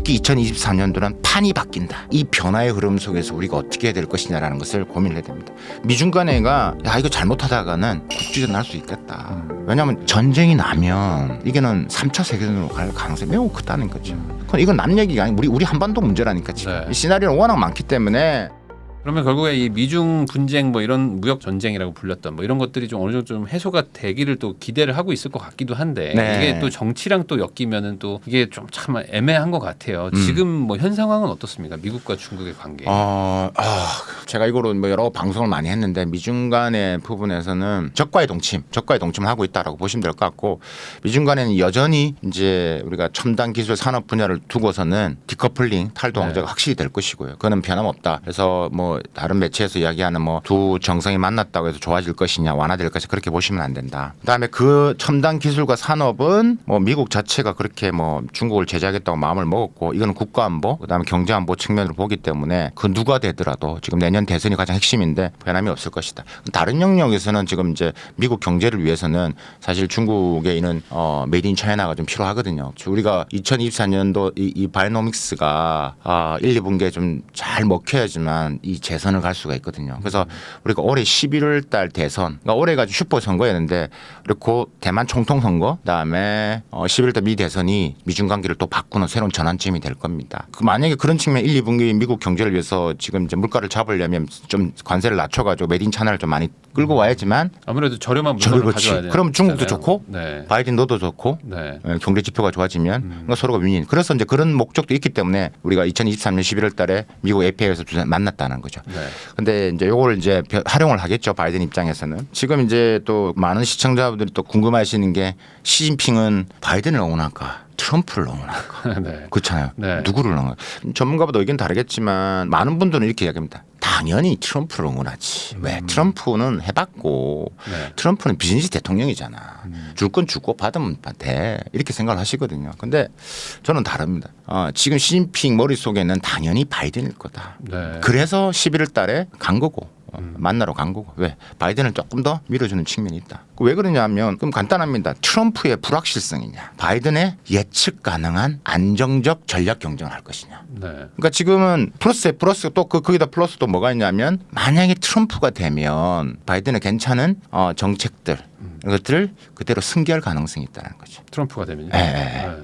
특히 2024년도는 판이 바뀐다. 이 변화의 흐름 속에서 우리가 어떻게 해야 될 것이냐라는 것을 고민을 해야 됩니다. 미중 간에가 야 이거 잘못하다가는 국지전 날 수 있겠다. 왜냐하면 전쟁이 나면 이게는 3차 세계대전으로 갈 가능성이 매우 크다는 거죠. 이건 남 얘기가 아니고 우리 한반도 문제라니까 지금. 네. 이 시나리오는 워낙 많기 때문에. 그러면 결국에 이 미중 분쟁 뭐 이런 무역 전쟁이라고 불렸던 뭐 이런 것들이 좀 어느 정도 좀 해소가 되기를 또 기대를 하고 있을 것 같기도 한데 네. 이게 또 정치랑 또 엮이면은 또 이게 좀 참 애매한 것 같아요. 지금 뭐 현 상황은 어떻습니까? 미국과 중국의 관계. 제가 이거로 뭐 여러 방송을 많이 했는데 미중 간의 부분에서는 적과의 동침을 하고 있다라고 보시면 될 것 같고 미중 간에는 여전히 이제 우리가 첨단 기술 산업 분야를 두고서는 디커플링 탈도 경제가 네. 확실히 될 것이고요. 그거는 변함없다. 그래서 뭐 다른 매체에서 이야기하는 뭐 두 정성이 만났다고 해서 좋아질 것이냐 완화될 것이냐 그렇게 보시면 안 된다. 그다음에 그 첨단 기술과 산업은 뭐 미국 자체가 그렇게 뭐 중국을 제재하겠다고 마음을 먹었고 이거는 국가안보 그다음에 경제안보 측면으로 보기 때문에 그 누가 되더라도 지금 내년 대선이 가장 핵심인데 변함이 없을 것이다. 다른 영역에서는 지금 이제 미국 경제를 위해서는 사실 중국에 있는 메이드 인 차이나가 좀 필요하거든요. 우리가 2024년도 이 바이오노믹스가 1, 2분기에 좀 잘 먹혀야지만 이 재선을 갈 수가 있거든요. 그래서 우리가 올해 11월 달 대선, 그러니까 올해가 슈퍼 선거였는데 그리고 대만 총통 선거, 그다음에 11월 달 미 대선이 미중 관계를 또 바꾸는 새로운 전환점이 될 겁니다. 만약에 그런 측면 1, 2분기 미국 경제를 위해서 지금 이제 물가를 잡으려면 좀 관세를 낮춰가지고 메이드 인 차이나를 좀 많이 끌고 와야지만 아무래도 저렴한 물건을 가져와야 되는. 그럼 중국도 좋고 네. 바이든도 좋고 네. 경제 지표가 좋아지면 그러니까 서로가 윈윈. 그래서 이제 그런 목적도 있기 때문에 우리가 2023년 11월 달에 미국 APEC에서 만났다는 거죠. 그런데 이제 요걸 이제 활용을 하겠죠. 바이든 입장에서는. 지금 이제 또 많은 시청자분들이 또 궁금하시는 게 시진핑은 바이든을 응원할까? 트럼프를 응원할까? 네. 그렇잖아요. 네. 누구를 응원할까? 전문가보다 의견 다르겠지만 많은 분들은 이렇게 이야기합니다. 당연히 트럼프를 응원하지. 왜? 트럼프는 해봤고 네. 트럼프는 비즈니스 대통령이잖아. 줄 건 주고 받으면 돼. 이렇게 생각을 하시거든요. 근데 저는 다릅니다. 지금 시진핑 머릿속에는 당연히 바이든일 거다. 네. 그래서 11월 달에 간 거고. 만나러 간 거고. 왜? 바이든을 조금 더 밀어주는 측면이 있다. 왜 그러냐면 그럼 간단합니다. 트럼프의 불확실성이냐 바이든의 예측 가능한 안정적 전략 경쟁을 할 것이냐. 네. 그러니까 지금은 플러스에 플러스 또 거기다 플러스 또 뭐가 있냐면 만약에 트럼프가 되면 바이든의 괜찮은 정책들 이것들을 그대로 승계할 가능성이 있다는 거죠. 트럼프가 되면요.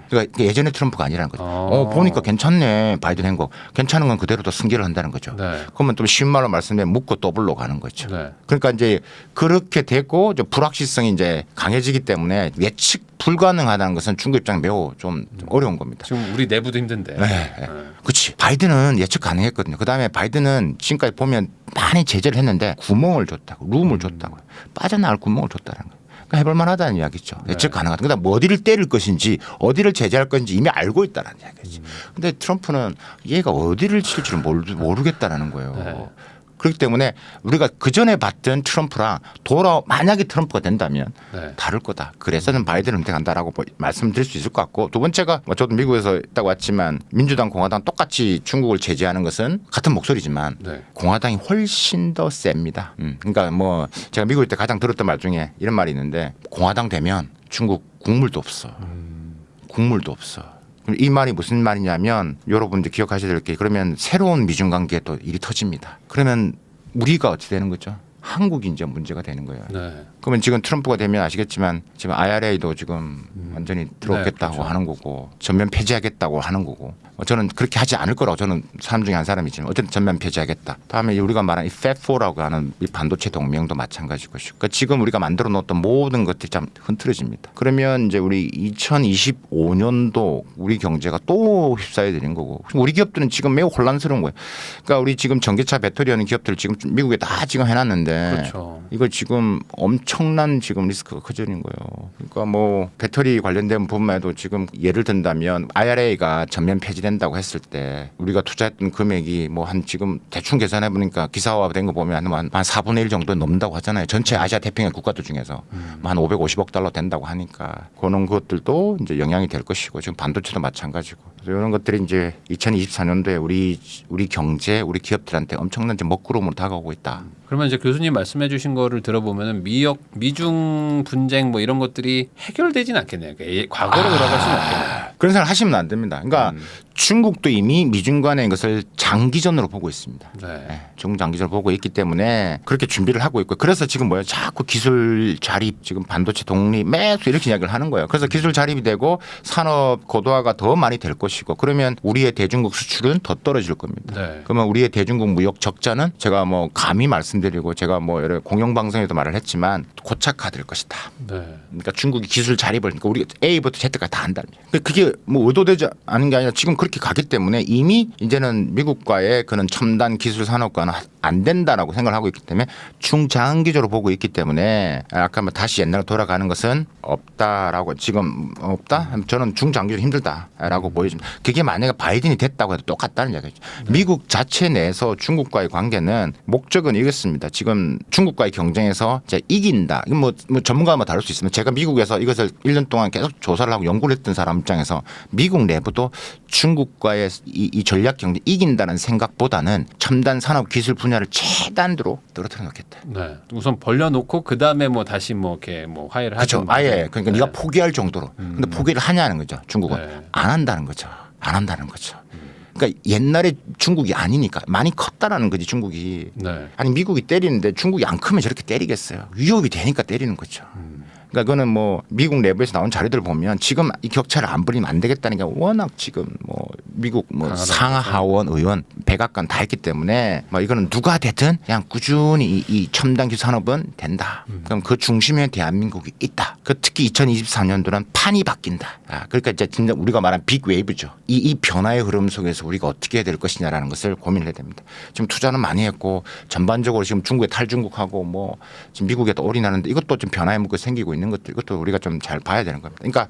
그러니까 예전에 트럼프가 아니라는 거죠. 보니까 괜찮네 바이든 행보 괜찮은 건 그대로 또 승계를 한다는 거죠. 네. 그러면 좀 쉬운 말로 말씀드리면 묻고 더블로 가는 거죠. 네. 그러니까 이제 그렇게 되고 이제 불확실성이 이제 강해지기 때문에 예측 불가능하다는 것은 중국 입장에 매우 좀 어려운 겁니다. 지금 우리 내부도 힘든데. 그렇지. 바이든은 예측 가능했거든요. 그다음에 바이든은 지금까지 보면 많이 제재를 했는데 구멍을 줬다고, 룸을 줬다고, 빠져나갈 구멍을 줬다는 거예요. 그러니까 해볼 만하다는 이야기죠. 예측 가능하다. 그다음 뭐 어디를 때릴 것인지, 어디를 제재할 것인지 이미 알고 있다는 이야기죠. 근데 트럼프는 얘가 어디를 칠지를 모르겠다라는 거예요. 네. 그렇기 때문에 우리가 그 전에 봤던 트럼프랑 만약에 트럼프가 된다면 네. 다를 거다. 그래서는 바이든을 선택한다라고 말씀드릴 수 있을 것 같고 두 번째가 저도 미국에서 있다고 왔지만 민주당 공화당 똑같이 중국을 제재하는 것은 같은 목소리지만 네. 공화당이 훨씬 더 셉니다. 그러니까 뭐 제가 미국에 때 가장 들었던 말 중에 이런 말이 있는데 공화당 되면 중국 국물도 없어. 국물도 없어. 이 말이 무슨 말이냐면 여러분들 기억하셔야 될 게 그러면 새로운 미중 관계에 또 일이 터집니다. 그러면 우리가 어떻게 되는 거죠? 한국이 이제 문제가 되는 거예요. 네. 그러면 지금 트럼프가 되면 아시겠지만 지금 IRA도 지금 완전히 들어오겠다고 네, 그렇죠. 하는 거고 전면 폐지하겠다고 하는 거고 저는 그렇게 하지 않을 거라고 저는 사람 중에 한 사람이지만 어쨌든 전면 폐지하겠다. 다음에 우리가 말하는 이 FAT4라고 하는 이 반도체 동맹도 마찬가지고 그러니까 지금 우리가 만들어 놓았던 모든 것들이 참 흐트러집니다. 그러면 이제 우리 2025년도 우리 경제가 또 휩싸여 되는 거고 우리 기업들은 지금 매우 혼란스러운 거예요. 그러니까 우리 지금 전기차 배터리 하는 기업들 지금 미국에 다 지금 해놨는데 그렇죠. 이거 지금 엄청난 지금 리스크가 커지는 거예요. 그러니까 뭐 배터리 관련된 부분에도 지금 예를 든다면 IRA가 전면 폐지된다고 했을 때 우리가 투자했던 금액이 뭐 한 지금 대충 계산해 보니까 기사화된 거 보면 한 4분의 1 정도 넘는다고 하잖아요. 전체 아시아 태평양 국가들 중에서 한 550억 달러 된다고 하니까 그런 것들도 이제 영향이 될 것이고 지금 반도체도 마찬가지고 이런 것들이 이제 2024년도에 우리 경제, 우리 기업들한테 엄청난 먹구름으로 다가오고 있다. 그러면 이제 교수님 말씀해 주신 거를 들어보면은 미중 분쟁 뭐 이런 것들이 해결되진 않겠네요. 그러니까 과거로 돌아갈 수는 없겠네요. 그런 생각 하시면 안 됩니다. 그러니까 중국도 이미 미중 간의 것을 장기전으로 보고 있습니다. 네. 중장기전을 보고 있기 때문에 그렇게 준비를 하고 있고 그래서 지금 뭐예요? 자꾸 기술 자립 지금 반도체 독립 매수 이렇게 이야기를 하는 거예요. 그래서 기술 자립이 되고 산업 고도화가 더 많이 될 것이고 그러면 우리의 대중국 수출은 더 떨어질 겁니다. 네. 그러면 우리의 대중국 무역 적자는 제가 뭐 감히 말씀드리고 제가 뭐 여러 공영방송에도 말을 했지만 고착화될 것이다. 네. 그러니까 중국이 기술 자립을 그러니까 우리 A부터 Z까지 다 한다는 거예요. 그게 뭐 의도되지 않은 게 아니라 지금 그렇게 가기 때문에 이미 이제는 미국과의 그런 첨단 기술 산업과는 안 된다라고 생각을 하고 있기 때문에 중장기적으로 보고 있기 때문에 아까 뭐 다시 옛날로 돌아가는 것은 없다라고 지금 없다? 저는 중장기적으로 힘들다라고 보여집니다. 그게 만약에 바이든이 됐다고 해도 똑같다는 얘기죠. 미국 자체 내에서 중국과의 관계는 목적은 이렇습니다. 지금 중국과의 경쟁에서 이제 이긴다. 이건 뭐 전문가마다 다를 수 있습니다. 제가 미국에서 이것을 1년 동안 계속 조사를 하고 연구를 했던 사람 입장에서 미국 내부도 중국과의 이 전략 경쟁 이긴다는 생각보다는 첨단 산업 기술 분야를 최단으로 떨어뜨려 놓겠다. 네. 우선 벌려놓고 그 다음에 뭐 다시 뭐 이렇게 뭐 화해를 그렇죠. 하든 아예 그러니까 네. 네가 포기할 정도로. 근데 포기를 하냐는 거죠. 중국은 네. 안 한다는 거죠. 안 한다는 거죠. 그러니까 옛날에 중국이 아니니까 많이 컸다라는 거지 중국이. 네. 아니 미국이 때리는데 중국이 안 크면 저렇게 때리겠어요. 위협이 되니까 때리는 거죠. 그러니까 그거는 뭐 미국 내부에서 나온 자료들을 보면 지금 이 격차를 안 벌이면 안 되겠다는 게 워낙 지금 뭐 미국 뭐 상하 하원 의원 백악관 다 했기 때문에 뭐 이거는 누가 되든 그냥 꾸준히 이 첨단 기술 산업은 된다. 그럼 그 중심에 대한민국이 있다. 그 특히 2024년도는 판이 바뀐다. 그러니까 이제 진짜 우리가 말한 빅 웨이브죠. 이 변화의 흐름 속에서 우리가 어떻게 해야 될 것이냐라는 것을 고민을 해야 됩니다. 지금 투자는 많이 했고 전반적으로 지금 중국에 탈중국하고 뭐 지금 미국에 또 올인하는데 이것도 좀 변화의 문구가 생기고 있는 것들 이것도 우리가 좀 잘 봐야 되는 겁니다. 그러니까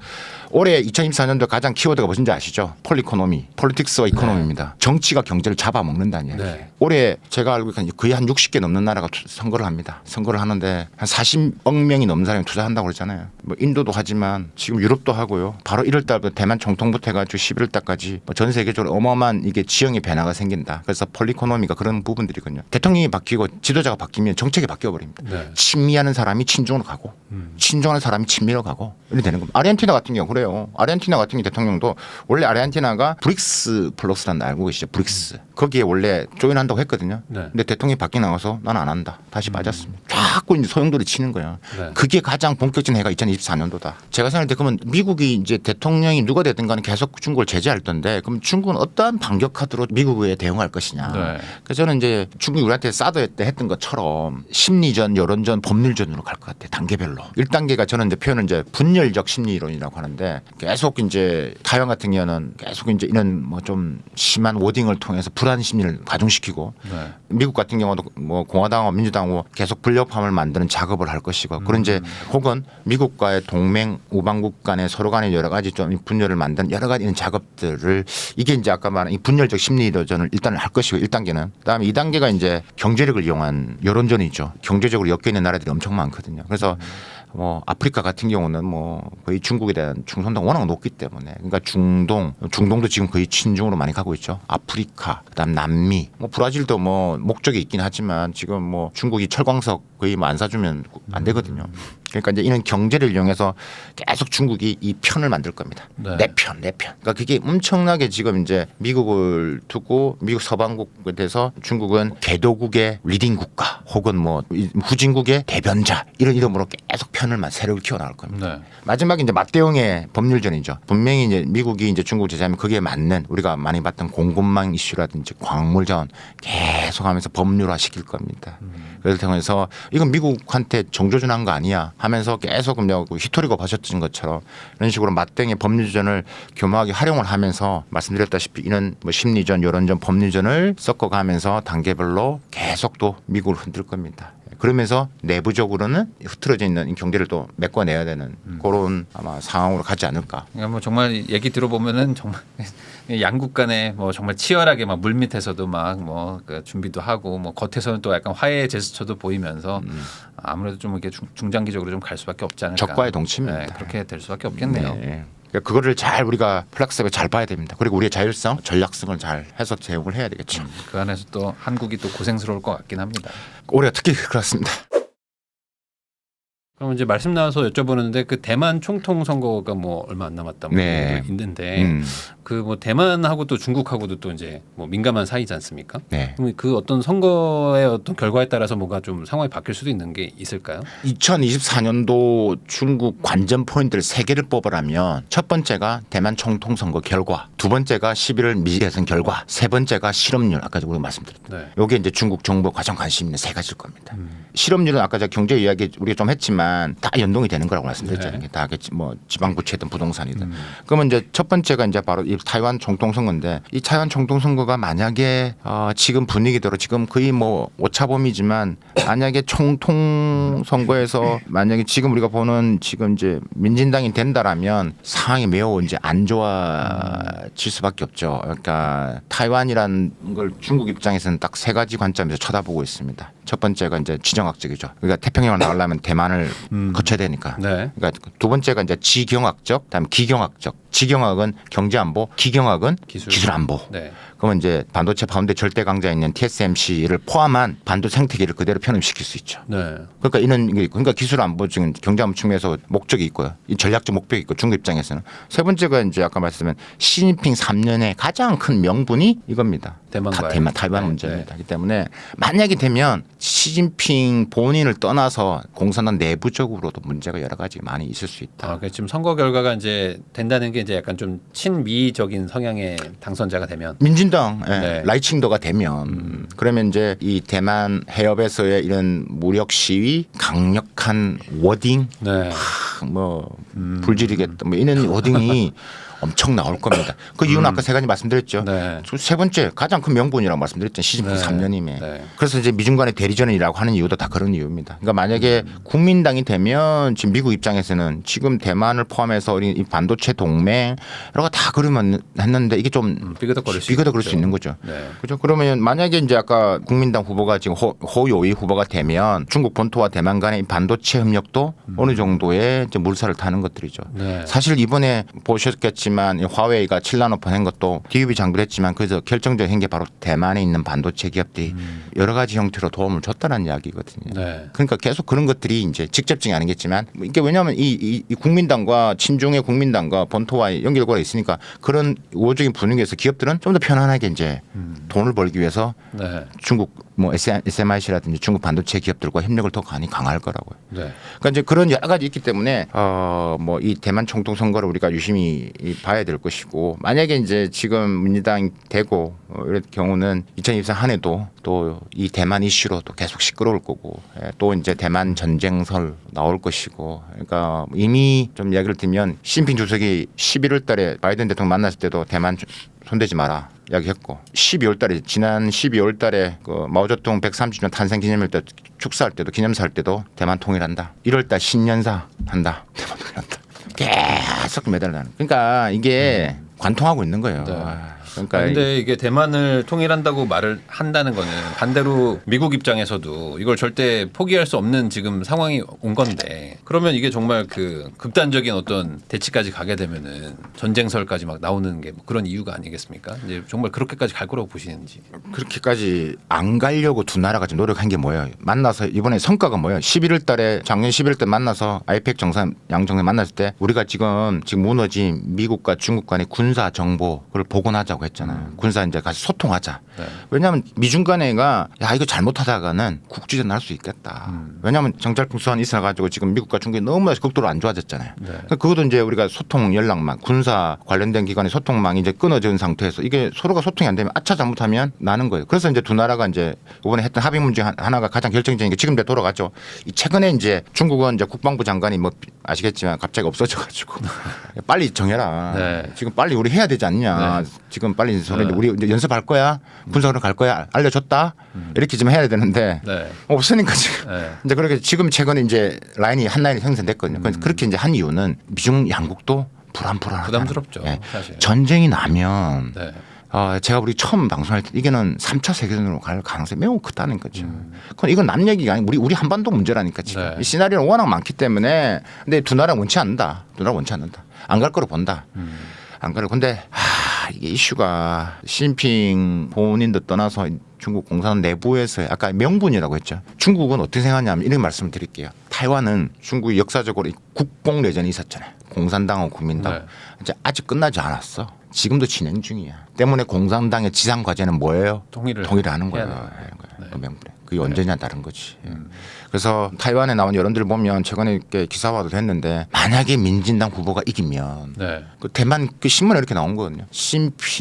올해 2024년도 가장 키워드가 무엇인지 아시죠? 폴이코노미, 폴리틱스와 이코노미입니다. 정치가 경제를 잡아먹는다는 얘기. 네. 올해 제가 알고 있기로는 거의 한 60개 넘는 나라가 선거를 합니다. 선거를 하는데 한 40억 명이 넘는 사람이 투자한다고 그러잖아요. 뭐 인도도 하지만 지금 유럽도 하고요. 바로 1월 달부터 대만 총통부터 해가지고 11월 달까지 뭐 전 세계적으로 어마어마한 이게 지형의 변화가 생긴다. 그래서 폴리코노미가 그런 부분들이거든요. 대통령이 바뀌고 지도자가 바뀌면 정책이 바뀌어 버립니다. 네. 친미하는 사람이 친중으로 가고 친중하는 사람이 친미로 가고 이렇게 되는 겁니다. 아르헨티나 같은 경우 그래요. 아르헨티나 같은 경우 대통령도 원래 아르헨티나가 브릭스 플러스라는 거 알고 계시죠? 브릭스. 거기에 원래 조인한다고 했거든요. 네. 근데 대통령이 바뀌고 나서 나는 안 한다. 다시 빠졌습니다. 자꾸 이제 소용돌이 치는 거예요. 네. 그게 가장 본격적인 해가 2024년도다. 제가 생각할 때 그러면 미국이 이제 대통령이 누가 되든 간에 계속 중국을 제재할 텐데 그럼 중국은 어떠한 반격 카드로 미국에 대응할 것이냐. 네. 그래서 저는 이제 중국이 우리한테 사드 때 했던 것처럼 심리전, 여론전, 법률전으로 갈 것 같아요. 단계별로. 1단계가 저는 이제 표현은 이제 분열적 심리론이라고 하는데 계속 이제 타이완 같은 경우는 계속 이제 이런 뭐 좀 심한 워딩을 통해서 불안 심리를 가중시키고 네. 미국 같은 경우도 뭐 공화당하고 민주당하고 계속 불협화음을 만드는 작업을 할 것이고 그런 이제 혹은 미국과의 동맹 우방국 간에 서로 간에 여러 가지 좀 분열을 만드는 여러 가지 이런 작업들을 이게 이제 아까 말한 이 분열적 심리전을 일단은 할 것이고 1단계는 그다음에 2단계가 이제 경제력을 이용한 여론전이죠. 경제적으로 엮여 있는 나라들이 엄청 많거든요. 그래서 뭐 아프리카 같은 경우는 뭐 거의 중국에 대한 충성도가 워낙 높기 때문에 그러니까 중동도 지금 거의 친중으로 많이 가고 있죠. 아프리카, 그다음 남미, 뭐 브라질도 뭐 목적이 있긴 하지만 지금 뭐 중국이 철광석 거의 뭐 안 사주면 안 되거든요. 그러니까 이제 이런 경제를 이용해서 계속 중국이 이 편을 만들 겁니다. 네. 내 편. 그러니까 그게 엄청나게 지금 이제 미국을 두고 미국 서방국에 대해서 중국은 개도국의 리딩 국가 혹은 뭐 후진국의 대변자 이런 이름으로 계속 편을 세력을 키워나갈 겁니다. 네. 마지막에 이제 맞대응의 법률전이죠. 분명히 이제 미국이 이제 중국 제재하면 거기에 맞는 우리가 많이 봤던 공급망 이슈라든지 광물 자원 계속하면서 법률화 시킬 겁니다. 그래서 통해서 이건 미국한테 정조준한 거 아니야 하면서 계속 히토리가 봐셨던 것처럼 이런 식으로 맞대응의 법률전을 교묘하게 활용을 하면서 말씀드렸다시피 이런 뭐 심리전, 여론전, 법률전을 섞어가면서 단계별로 계속 또 미국을 흔들 겁니다. 그러면서 내부적으로는 흐트러져 있는 이 경제를 또 메꿔내야 되는 그런 아마 상황으로 가지 않을까. 그러니까 뭐 정말 얘기 들어보면은 정말 양국 간에 뭐 정말 치열하게 막 물밑에서도 막 뭐 준비도 하고 뭐 겉에서는 또 약간 화해의 제스처도 보이면서 아무래도 좀 이렇게 중장기적으로 좀 갈 수밖에 없지 않을까. 적과의 동침입니다. 네, 그렇게 될 수밖에 없겠네요. 네. 그러니까 그거를 잘 우리가 플렉스하게 잘 봐야 됩니다. 그리고 우리의 자율성, 전략성을 잘 해서 제공을 해야 되겠죠. 그 안에서 또 한국이 또 고생스러울 것 같긴 합니다. 올해가 특히 그렇습니다. 그럼 이제 말씀 나와서 여쭤보는데 그 대만 총통 선거가 뭐 얼마 안 남았다 뭐 네. 있는데 그 뭐 대만하고 또 중국하고도 또 이제 뭐 민감한 사이지 않습니까? 네. 그럼 그 어떤 선거의 어떤 결과에 따라서 뭔가 좀 상황이 바뀔 수도 있는 게 있을까요? 2024년도 중국 관전 포인트를 3개를 뽑으라면 첫 번째가 대만 총통 선거 결과, 두 번째가 11월 미 대선 결과, 세 번째가 실업률. 아까 우리가 말씀드렸죠. 네. 요게 이제 중국 정부 가장 관심 있는 3가지일 겁니다. 실업률은 아까 제가 경제 이야기 우리가 좀 했지만 다 연동이 되는 거라고 말씀드렸잖아요. 네. 다 뭐 지방부채든 부동산이든. 그러면 이제 첫 번째가 이제 바로 이 타이완 총통 선거인데 이 타이완 총통 선거가 만약에 지금 분위기대로 지금 거의 뭐 오차범위지만 만약에 총통 선거에서 만약에 지금 우리가 보는 지금 이제 민진당이 된다라면 상황이 매우 이제 안 좋아질 수밖에 없죠. 그러니까 타이완이란 걸 중국 입장에서는 딱 3가지 관점에서 쳐다보고 있습니다. 첫 번째가 이제 지정학적이죠. 그러니까 태평양을 나가려면 대만을 거쳐야 되니까. 네. 그러니까 두 번째가 이제 지경학적, 그다음에 기경학적. 지경학은 경제 안보, 기경학은 기술 안보. 네. 그러면 이제 반도체 파운드 절대 강자에 있는 TSMC를 포함한 반도 생태계를 그대로 편입시킬 수 있죠. 네. 그러니까 이런 게 있고, 그러니까 기술 안보 지금 경제 안보 측면에서 목적이 있고요. 이 전략적 목표가 있고 중국 입장에서는 세 번째가 이제 아까 말씀드린 시진핑 3년의 가장 큰 명분이 이겁니다. 대만과의. 타이완 네. 문제입니다. 그렇기 때문에 만약에 되면 시진핑 본인을 떠나서 공산당 내부적으로도 문제가 여러 가지 많이 있을 수 있다. 그러니까 지금 선거 결과가 이제 된다는 게 이제 약간 좀 친미적인 성향의 당선자가 되면 민진당 네. 라이칭도가 되면 그러면 이제 이 대만 해협에서의 이런 무력 시위, 강력한 워딩, 네. 뭐 불지르겠다, 뭐 이런 워딩이 엄청 나올 겁니다. 그 이유는 아까 3가지 말씀드렸죠. 네. 세 번째 가장 큰 명분이라고 말씀드렸죠. 시진핑 네. 3년임에. 네. 그래서 이제 미중 간의 대리전이라고 하는 이유도 다 그런 이유입니다. 그러니까 만약에 국민당이 되면 지금 미국 입장에서는 지금 대만을 포함해서 이 반도체 동맹 여러 가 다 그러면 했는데 이게 좀 삐그덕거릴 수 있는 거죠. 네. 그렇죠. 그러면 만약에 이제 아까 국민당 후보가 지금 호요이 후보가 되면 중국 본토와 대만 간의 반도체 협력도 어느 정도의 이제 물살을 타는 것들이죠. 네. 사실 이번에 보셨겠지만 이 화웨이가 7난 오픈 한 것도 기업이 장도했지만 그래서 결정적인 게 바로 대만에 있는 반도체 기업들이 여러 가지 형태로 도움을 줬다는 이야기거든요. 네. 그러니까 계속 그런 것들이 이제 직접적이 아니겠지만 이게 왜냐하면 이 국민당과 친중의 국민당과 본토와의 연결고리가 있으니까 그런 우호적인 분위기에서 기업들은 좀 더 편안하게 이제 돈을 벌기 위해서 네. 중국 뭐 SMIC라든지 중국 반도체 기업들과 협력을 더 많이 강화할 거라고요. 네. 그러니까 이제 그런 여러 가지 있기 때문에 뭐 이 대만 총통 선거를 우리가 유심히 봐야 될 것이고 만약에 이제 지금 민주당이 되고 이럴 경우는 2024 한 해도 또 이 대만 이슈로 또 계속 시끄러울 거고 또 이제 대만 전쟁설 나올 것이고 그러니까 이미 좀 이야기를 드리면 시진핑 주석이 11월 달에 바이든 대통령 만났을 때도 대만 손대지 마라 이야기했고 12월 달에 지난 12월 달에 그 마오쩌둥 130주년 탄생 기념일 때 축사할 때도 기념사 할 때도 대만 통일한다. 1월 달 신년사 한다. 대만 통일한다. 계속 매달라는. 그러니까 이게 관통하고 있는 거예요. 네. 그러니까 근데 이게 대만을 통일한다고 말을 한다는 거는 반대로 미국 입장에서도 이걸 절대 포기할 수 없는 지금 상황이 온 건데 그러면 이게 정말 그 극단적인 어떤 대치까지 가게 되면은 전쟁설까지 막 나오는 게 뭐 그런 이유가 아니겠습니까? 이제 정말 그렇게까지 갈 거라고 보시는지. 그렇게까지 안 가려고 두 나라가 지금 노력한 게 뭐예요? 만나서 이번에 성과가 뭐예요? 11월 달에 작년 11월 때 만나서 아이펙 정상 양정상 만났을 때 우리가 지금 무너진 미국과 중국 간의 군사 정보를 복원하자고 했잖아요. 군사 이제 같이 소통하자. 네. 왜냐하면 왜냐하면 미중 간에가 야 이거 잘못하다가는 국지전 날 수 있겠다. 왜냐하면 정찰풍 수환이 있어가지고 지금 미국과 중국이 너무 극도로 안 좋아졌잖아요. 네. 그것도 이제 우리가 소통 연락망, 군사 관련된 기관의 소통망이 이제 끊어진 상태에서 이게 서로가 소통이 안 되면 아차 잘못하면 나는 거예요. 그래서 이제 두 나라가 이제 이번에 했던 합의 문제 하나가 가장 결정적인 게 지금 돌아갔죠. 이 최근에 이제 중국은 이제 국방부 장관이 뭐 아시겠지만 갑자기 없어져가지고 빨리 정해라. 네. 지금 빨리 우리 해야 되지 않냐. 네. 지금 빨리 서로 네. 우리 이제 연습할 거야. 분석으로 갈 거야. 알려줬다. 이렇게 좀 해야 되는데 네. 없으니까 지금. 네. 이제 그렇게 지금 최근에 이제 한 라인이 형성됐거든요. 그래서 그렇게 이제 한 이유는 미중 양국도 불안하다. 부담스럽죠. 사실. 전쟁이 나면 네. 제가 우리 처음 방송할 때 이게는 3차 세계대전으로 갈 가능성이 매우 크다는 거죠. 그건 이건 남 얘기가 아니고 우리 한반도 문제라니까 지금. 네. 이 시나리오는 워낙 많기 때문에 근데 두 나라 원치 않는다. 두 나라 원치 않는다. 안 갈 거로 본다. 안 가려. 근데 이게 이슈가 시진핑 본인도 떠나서 중국 공산 내부에서 아까 명분이라고 했죠. 중국은 어떻게 생각하냐면 이런 말씀을 드릴게요. 타이완은 중국이 역사적으로 국공 내전이 있었잖아요. 공산당하고 국민당. 네. 이제 아직 끝나지 않았어. 지금도 진행 중이야. 때문에 공산당의 지상 과제는 뭐예요? 통일을 하는 거예요. 해야 하는 되는 거예요. 네. 그 명분에. 그게 언제냐 다른 거지. 그래서 타이완에 나온 여론들 보면 최근에 이렇게 기사화도 됐는데 만약에 민진당 후보가 이기면 네. 그 대만 그 신문에 이렇게 나온 거거든요. 시진핑이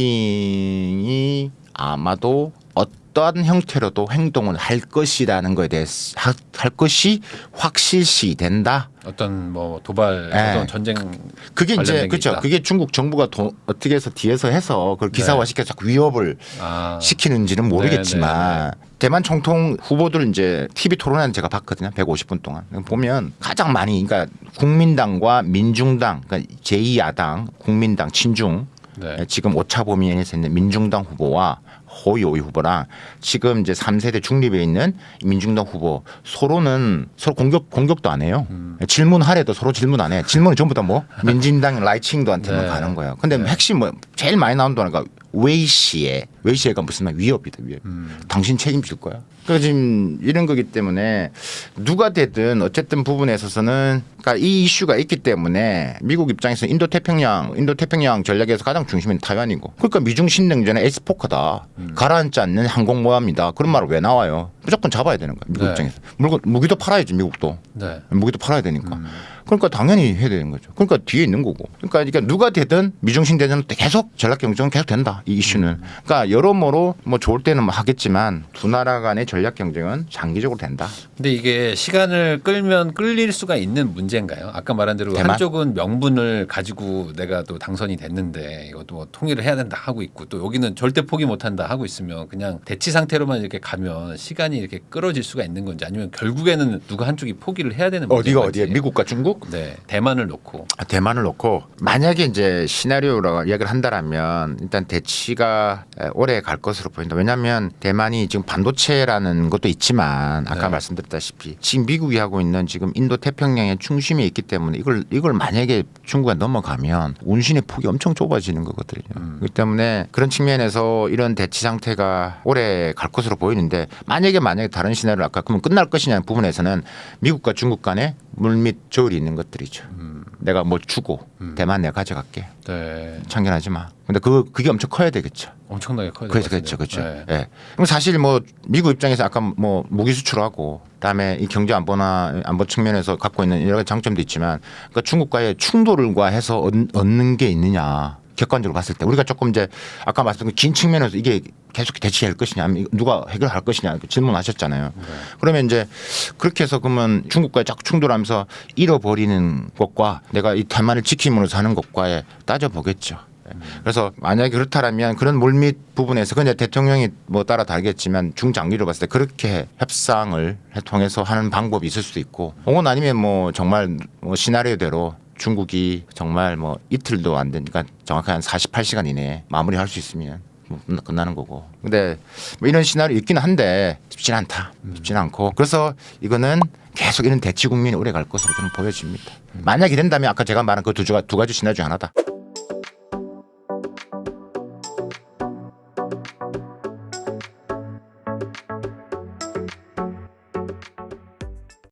아마도 어떠한 형태로도 행동을 할 것이라는 것에 대해서 할 것이 확실시 된다. 어떤 뭐 도발, 네. 어떤 전쟁 그게 이제 관련된 게 그렇죠. 있다. 그게 중국 정부가 어떻게 해서 뒤에서 해서 그걸 기사화 시켜서 자꾸 위협을 아. 시키는지는 모르겠지만 대만 총통 후보들 이제 TV 토론회는 제가 봤거든요. 150분 동안 보면 가장 많이 그러니까 국민당과 민중당, 그러니까 제2야당, 국민당, 친중 네. 지금 오차 범위에서 있는 민중당 후보와 호이오이 후보랑 지금 이제 3세대 중립에 있는 민중당 후보 서로는 서로 공격도 안 해요. 질문하래도 서로 질문 안 해. 질문은 전부 다 뭐 민진당 라이칭도한테만 네. 가는 거예요. 근데 핵심 뭐 제일 많이 나오는 거가 웨이시에가 무슨 말 위협이다 위협. 당신 책임질 거야. 그러니까 지금 이런 거기 때문에 누가 되든 어쨌든 부분에 있어서는 그러니까 이 이슈가 있기 때문에 미국 입장에서 인도태평양 전략에서 가장 중심인 타이완이고 그러니까 미중 신냉전의 에이스포커다. 가라앉지 않는 항공모함이다. 그런 말을 왜 나와요? 무조건 잡아야 되는 거야. 미국 네. 입장에서. 무기도 팔아야지 미국도. 네. 무기도 팔아야 되니까. 그러니까 당연히 해야 되는 거죠. 그러니까 뒤에 있는 거고. 그러니까 누가 되든 미중신 대전은 계속 전략 경쟁은 계속 된다. 이 이슈는. 그러니까 여러모로 뭐 좋을 때는 뭐 하겠지만 두 나라 간의 전략 경쟁은 장기적으로 된다. 근데 이게 시간을 끌면 끌릴 수가 있는 문제인가요? 아까 말한 대로 대만? 한쪽은 명분을 가지고 내가 또 당선이 됐는데 이것도 뭐 통일을 해야 된다 하고 있고 또 여기는 절대 포기 못한다 하고 있으면 그냥 대치 상태로만 이렇게 가면 시간이 이렇게 끌어질 수가 있는 건지 아니면 결국에는 누가 한쪽이 포기를 해야 되는 어디가 문제인지. 어디에? 미국과 중국? 네, 대만을 놓고. 대만을 놓고 만약에 이제 시나리오로 이야기를 한다라면 일단 대치가 오래 갈 것으로 보인다. 왜냐하면 대만이 지금 반도체라는 것도 있지만 아까 네. 말씀드렸다시피 지금 미국이 하고 있는 지금 인도 태평양의 중심에 있기 때문에 이걸 만약에 중국에 넘어가면 운신의 폭이 엄청 좁아지는 거거든요. 그렇기 때문에 그런 측면에서 이런 대치 상태가 오래 갈 것으로 보이는데 만약에 다른 시나리오 아까 그러면 끝날 것이냐는 부분에서는 미국과 중국 간에 물밑 저울이 있는 것들이죠. 내가 뭐 주고 대만 내가 가져갈게. 네, 참견하지 마. 근데 그게 엄청 커야 되겠죠. 엄청나게 커요. 그렇죠. 예. 그럼 사실 뭐 미국 입장에서 아까 뭐 무기 수출하고 그다음에 이 경제 안보 측면에서 갖고 있는 여러 가지 장점도 있지만 그러니까 중국과의 충돌과 해서 얻는 게 있느냐. 객관적으로 봤을 때 우리가 조금 이제 아까 말씀드린 긴 측면에서 이게 계속 대치할 것이냐 누가 해결할 것이냐 질문하셨잖아요. 그러면 이제 그렇게 해서 그러면 중국과의 자꾸 충돌하면서 잃어버리는 것과 내가 이 대만을 지킴으로써 하는 것과에 따져보겠죠. 그래서 만약에 그렇다면 그런 물밑 부분에서 그냥 대통령이 뭐 따라 다르겠지만 중장기로 봤을 때 그렇게 협상을 통해서 하는 방법이 있을 수도 있고 혹은 아니면 뭐 정말 뭐 시나리오대로 중국이 정말 뭐 이틀도 안 되니까 정확히 한 48시간 이내에 마무리할 수 있으면 뭐 끝나는 거고. 근데 뭐 이런 시나리오 있긴 한데 쉽지는 않다. 쉽지는 않고 그래서 이거는 계속 이런 대치 국면이 오래 갈 것으로 저는 보여집니다. 만약에 된다면 아까 제가 말한 그 두 가지 시나리오 중 하나다.